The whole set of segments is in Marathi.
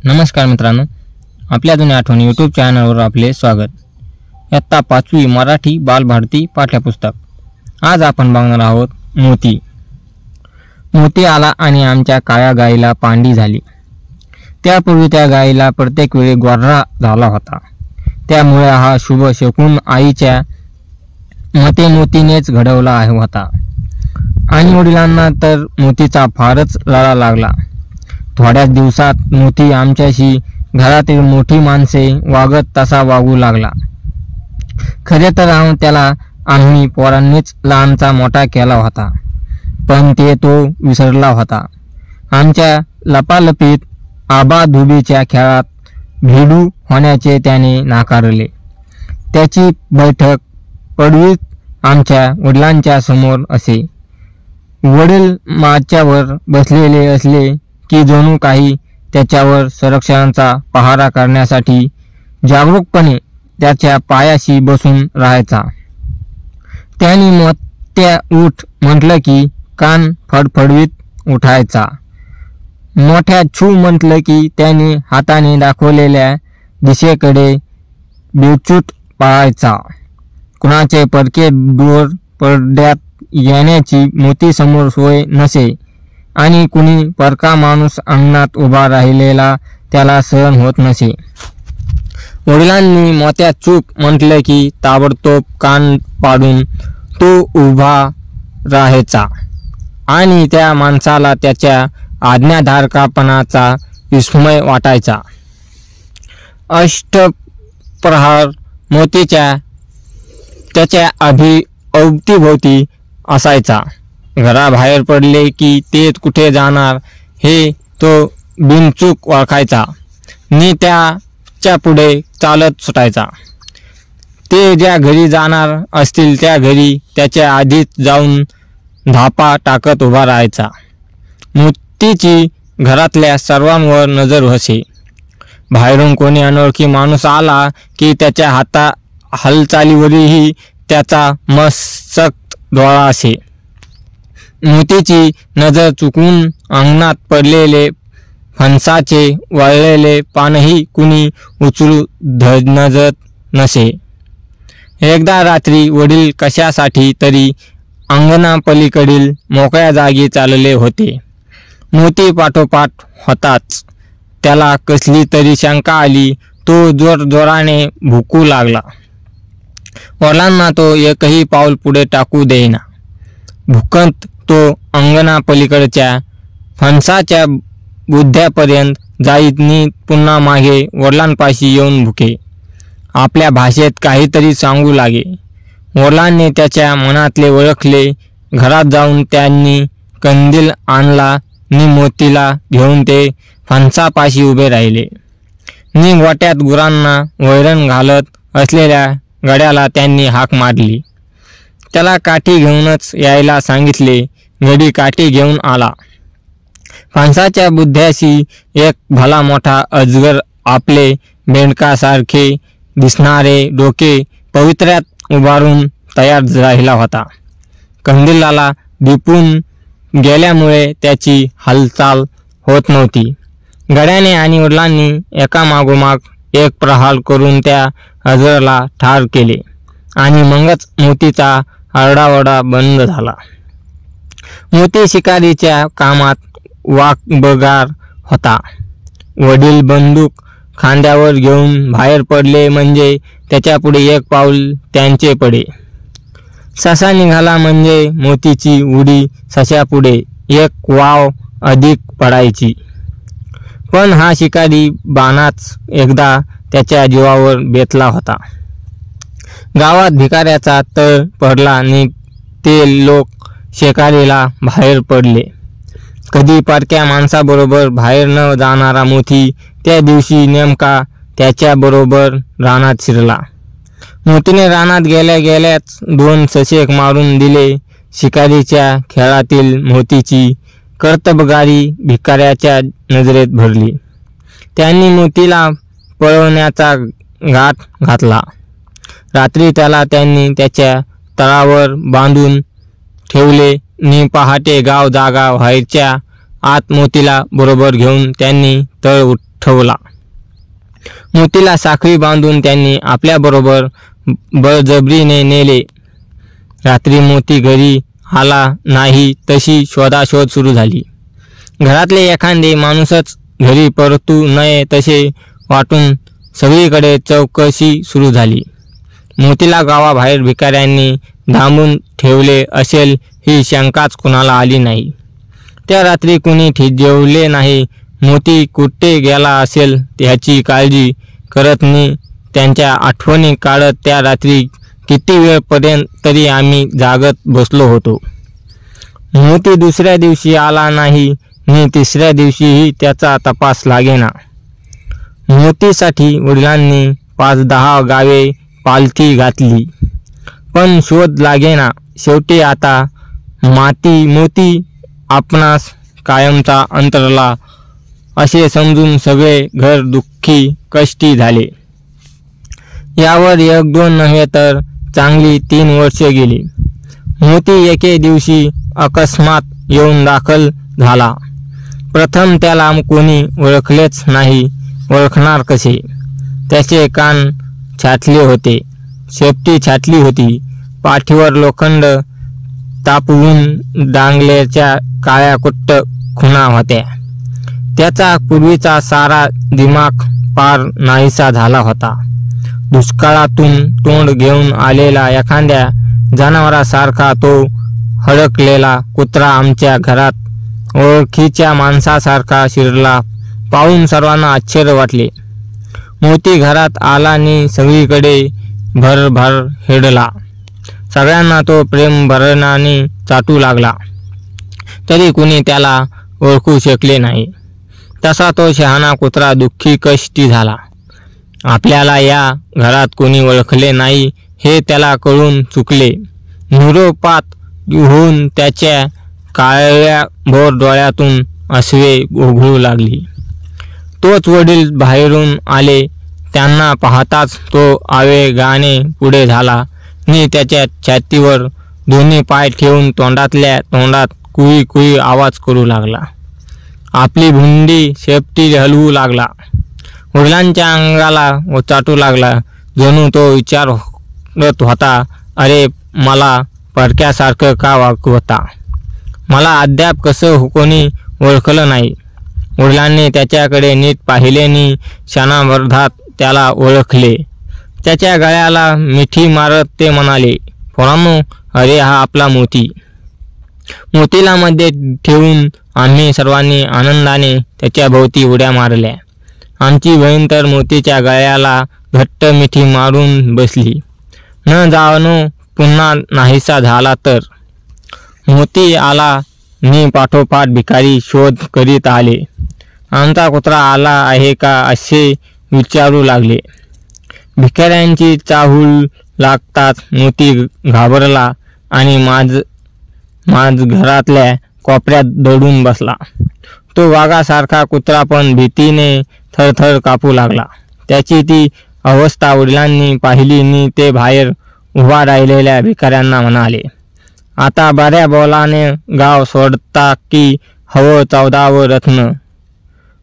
नमस्कार मित्रांनो, आपल्या जुन्या आठवणी यूट्यूब चॅनलवर आपले स्वागत। इयत्ता 5वी मराठी बालभारती पाठ्यपुस्तक। आज आपण बघणार आहोत मोती। मोती आला आणि आमच्या काळ्या गाईला पांडी झाली। त्यापूर्वी त्या गाईला प्रत्येक वेळी गोर्रा झाला होता। त्यामुळे हा शुभ शकुन आईच्या मते मोतीनेच घडवला होता आणि वडिलांना तर मोतीचा फारच लळा लागला। थोड्याच दिवसात मोती आमच्याशी घरातील मोठी माणसे वागत तसा वागू लागला। खरे तर त्याला आम्ही पोरांनीच लहानचा मोठा केला होता, पण ते तो विसरला होता। आमच्या लपालपीत आबाधुबीच्या खेळात भिडू होण्याचे त्याने नाकारले। त्याची बैठक पडवीत आमच्या वडिलांच्या समोर असे। वडील माच्यावर बसलेले असले की जणू काही त्याच्यावर संरक्षणाचा पहारा करण्यासाठी जागरूकपणे त्याच्या पायाशी बसून राहायचा। त्याने मोत्या उठ म्हटलं की कान फडफडवीत उठायचा। मोठ्या छू म्हटलं की त्याने हाताने दाखवलेल्या दिशेकडे बेचूट पाहायचा। कुणाचे परके दूर पडद्यात येण्याची मोती समोर सोय नसे आणि कुणी परका माणूस अंगणात उभा राहिलेला त्याला सहन होत नसे। वडिलांनी मोत्या चूप म्हटलं की ताबडतोब कान पाडून तो उभा राहायचा आणि त्या माणसाला त्याच्या आज्ञाधारकापणाचा विस्मय वाटायचा। अष्टप्रहार मोतीच्या त्याच्या अवतीभोवती असायचा। घराबाहेर पडले की ते कुठे जाणार हे तो बिनचूक ओळखायचा नि त्याच्या पुढे चालत सुटायचा। ते ज्या घरी जाणार असतील त्या घरी त्याच्या आधीच जाऊन धापा टाकत उभा राहायचा। मोतीची घरातल्या सर्वांवर नजर असे। बाहेरून कोणी अनोळखी माणूस आला की त्याच्या हालचालीवरही त्याचा मसक्त डोळा असे। मोतीची नजर चुकून अंगणात पडलेले फणसाचे वाळलेले पानही कुणी उचलू धजत नसे। एकदा रात्री वडील कशासाठी तरी अंगणापलीकडील मोकळ्या जागी चालले होते। मोती पाठोपाठ होताच त्याला कसली तरी शंका आली। तो जोरजोराने भुकू लागला। वडिलांना तो एकही पाऊल पुढे टाकू देईना। भुकत तो अंगणापलीकडच्या फणसाच्या बुध्यापर्यंत जाईत नि पुन्हा मागे वडिलांपाशी येऊन भुके। आपल्या भाषेत काहीतरी सांगू लागे। वडिलांनी त्याच्या मनातले ओळखले। घरात जाऊन त्यांनी कंदील आणला नि मोतीला घेऊन ते फणसापाशी उभे राहिले नि गोट्यात गुरांना वैरण घालत असलेल्या गड्याला त्यांनी हाक मारली। त्याला काठी घेऊनच यायला सांगितले। गडी काठी घेऊन आला। फणसाच्या बुध्याशी एक भला मोठा अजगर आपले बेंडकासारखे दिसणारे डोके पवित्र्यात उभारून तयार राहिला होता। कंदिलाला दिपून गेल्यामुळे त्याची हालचाल होत नव्हती। गड्याने आणि वडिलांनी एकामागोमाग एक प्रहार करून त्या अजगराला ठार केले आणि मगच मोतीचा आरडाओरडा बंद झाला। मोती शिकारीच्या कामात वाकबगार होता। वडील बंदूक खांद्यावर घेऊन बाहेर पडले म्हणजे त्याच्यापुढे एक पाऊल त्यांचे पडे। ससा निघाला म्हणजे मोतीची उडी सशापुढे एक वाव अधिक पडायची। पण हा शिकारी बाणाच एकदा त्याच्या जीवावर बेतला होता। गावात भिकाऱ्याचा तळ पडला आणि ते लोक शिकारीला बाहेर पडले। कधी परक्या माणसाबरोबर बाहेर न जाणारा मोती त्या दिवशी नेमका त्याच्याबरोबर रानात शिरला। मोतीने रानात गेल्या गेल्याच 2 ससे मारून दिले। शिकारीच्या खेळातील मोतीची कर्तबगारी भिकाऱ्याच्या नजरेत भरली। त्यांनी मोतीला पळवण्याचा घाट घातला। रात्री त्याला त्यांनी त्याच्या तळावर बांधून ठेवले नि पहाटे गाव जागा व्हायच्या आत मोतीला बरोबर घेऊन त्यांनी तळ पाठवला. मोतीला साखळी बांधून त्यांनी आपल्याबरोबर बळजबरीने नेले. रात्री मोती घरी आला नाही तशी शोधाशोध सुरू झाली. घरातले एखादे माणूसच घरी परतू नये तसे वाटून सगळीकडे चौकशी सुरू झाली. मोतीला गावाबाहेर भिकाऱ्यांनी डांबून ठेवले असेल ही शंकाच कुणाला आली नाही. त्या रात्री कुणी जेवले नाही. मोती कुठे गेला असेल याची काळजी करत मी त्यांच्या आठवणी काढत त्या रात्री किती वेळपर्यंत तरी आम्ही जागत बसलो होतो. मोती दुसऱ्या दिवशी आला नाही नि तिसऱ्या दिवशीही त्याचा तपास लागेना. मोतीसाठी वडिलांनी 5-10 गावे पालथी घातली पण शोध लागेना. शेवटी आता मोती आपणास कायमचा अंतरला असे समजून सगळे घर दुःखी कष्टी झाले. यावर 1-2 नव्हे तर चांगली 3 वर्षे गेली. मोती एके दिवशी अकस्मात येऊन दाखल झाला. प्रथम त्याला कोणी ओळखलेच नाही. ओळखणार कसे? त्याचे कान छाटले होते, शेपटी छाटली होती, पाठीवर लोखंड तापवून डांगल्याच्या काळ्या कुट्ट खुणा होत्या. त्याचा पूर्वीचा सारा दिमाग पार नाहीसा झाला होता. दुष्काळातून तोंड घेऊन आलेला एखाद्या जनावरासारखा तो हडकलेला कुत्रा आमच्या घरात ओळखीच्या माणसासारखा शिरला पाहून सर्वांना आश्चर्य वाटले. मोती घरात आला नि सगळीकडे भरभर हिंडला. सगळ्यांना तो प्रेम भरणाने चाटू लागला. तरी कुणी त्याला ओळखू शकले नाही. तसा तो शहाणा कुत्रा दुःखी कष्टी झाला. आपल्याला या घरात कोणी ओळखले नाही हे त्याला कळून चुकले. निरोपात होऊन त्याच्या काळ्या भोर डोळ्यातून अश्वे ओघळू लागली. तोच वडील बाहेरून आले. त्यांना पाहताच तो आवेगाने पुढे झाला नि त्याच्या छातीवर दोन्ही पाय ठेवून तोंडातल्या तोंडात कुई कुई आवाज करू लागला. आपली भुंडी शेपटी हलवू लागला. वडिलांच्या अंगाला चाटू लागला. जणू तो विचारत होता, अरे मला परक्यासारखं का वागवता? मला अद्याप कसं कोणी ओळखलं नाही. वडिलांनी त्याच्याकडे नीट पाहिले नि क्षणाभरात त्याला ओळखले. त्याच्या गळ्याला मिठी मारत ते म्हणाले, पोरांनो, अरे हा आपला मोती. मोतीला मध्ये ठेवून आम्ही सर्वांनी आनंदाने त्याच्या भोवती उड्या मारल्या. आमची बहीण तर मोतीच्या गळ्याला घट्ट मिठी मारून बसली. न जाणो पुन्हा नाहीसा झाला तर. मोती आला नि पाठोपाठ भिकारी शोध करीत आले. आमचा कुत्रा आला आहे का असे विचारू लागले. भिकाऱ्यांची चाहूल लागताच मोती घाबरला आणि माझ घरातल्या कोपऱ्यात दडून बसला. तो वाघासारखा कुत्रा पण भीतीने थरथर कापू लागला. त्याची ती अवस्था वडिलांनी पाहिली नि ते बाहेर उभा राहिलेल्या भिकाऱ्यांना म्हणाले, आता बऱ्या बोलाने गाव सोडता की हवं 14व रत्न?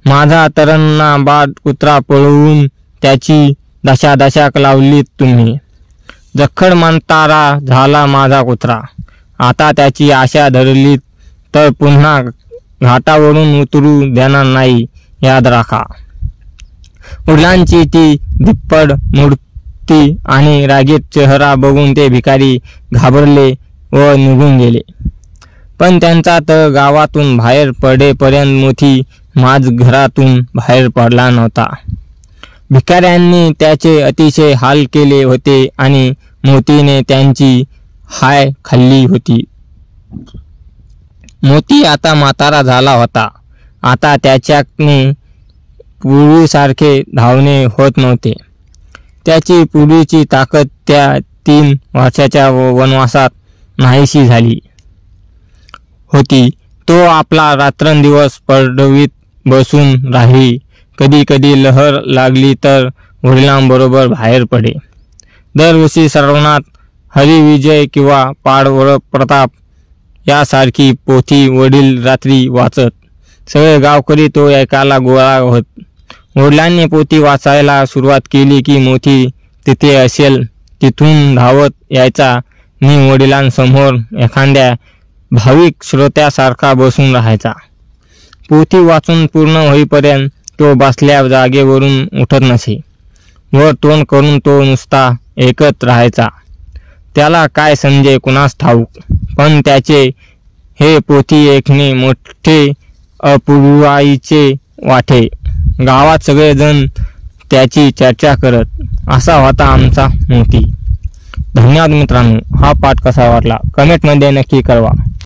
माझा तरणा बाद कुत्रा पळवून त्याची दशा लावलीत तुम्ही. जखड मंतारा झाला माझा कुत्रा. आता त्याची आशा धरली तर पुन्हा घाटावरून उतरू देणार नाही, याद राखा. वडिलांची ती धिप्पड मूर्ती आणि रागीत चेहरा बघून ते भिकारी घाबरले व निघून गेले. पण त्यांचा तर गावातून बाहेर पडेपर्यंत मोती माझ घरातून बाहेर पडला नव्हता. भिकाऱ्यांनी त्याचे अतिशय हाल केले होते आणि मोतीने त्यांची हाय खाल्ली होती. मोती आता म्हातारा झाला होता. आता त्याच्याने पूर्वीसारखे धावणे होत नव्हते. त्याची पूर्वीची ताकद त्या 3 वर्षाच्या वनवासात नाहीशी झाली होती. तो आपला रात्रंदिवस पडवीत बसून राही. कधी कधी लहर लागली तर वडिलांबरोबर बाहेर पडे. दरवर्षी श्रावणात हरिविजय किंवा पाडवळ प्रताप यासारखी पोथी वडील रात्री वाचत. सगळे गावकरी तो ऐकायला गोळा वडिलांनी पोथी वाचायला सुरुवात केली की मोती तिथे असेल तिथून धावत यायचा नि वडिलांसमोर एखाद्या भाविक श्रोत्यासारखा बसून राहायचा. पोथी वाचून पूर्ण होईपर्यंत तो बसल्या जागेवरून उठत नसे. वर तोंड करून तो नुसता ऐकत राहायचा. त्याला काय समजे कुणास ठाऊक, पण त्याचे हे पोथी ऐकणे मोठे अपूर्वाईचे वाटे. गावात सगळेजण त्याची चर्चा करत. असा होता आमचा मोती. धन्यवाद मित्रांनो. हा पाठ कसा वाटला कमेंटमध्ये नक्की कळवा.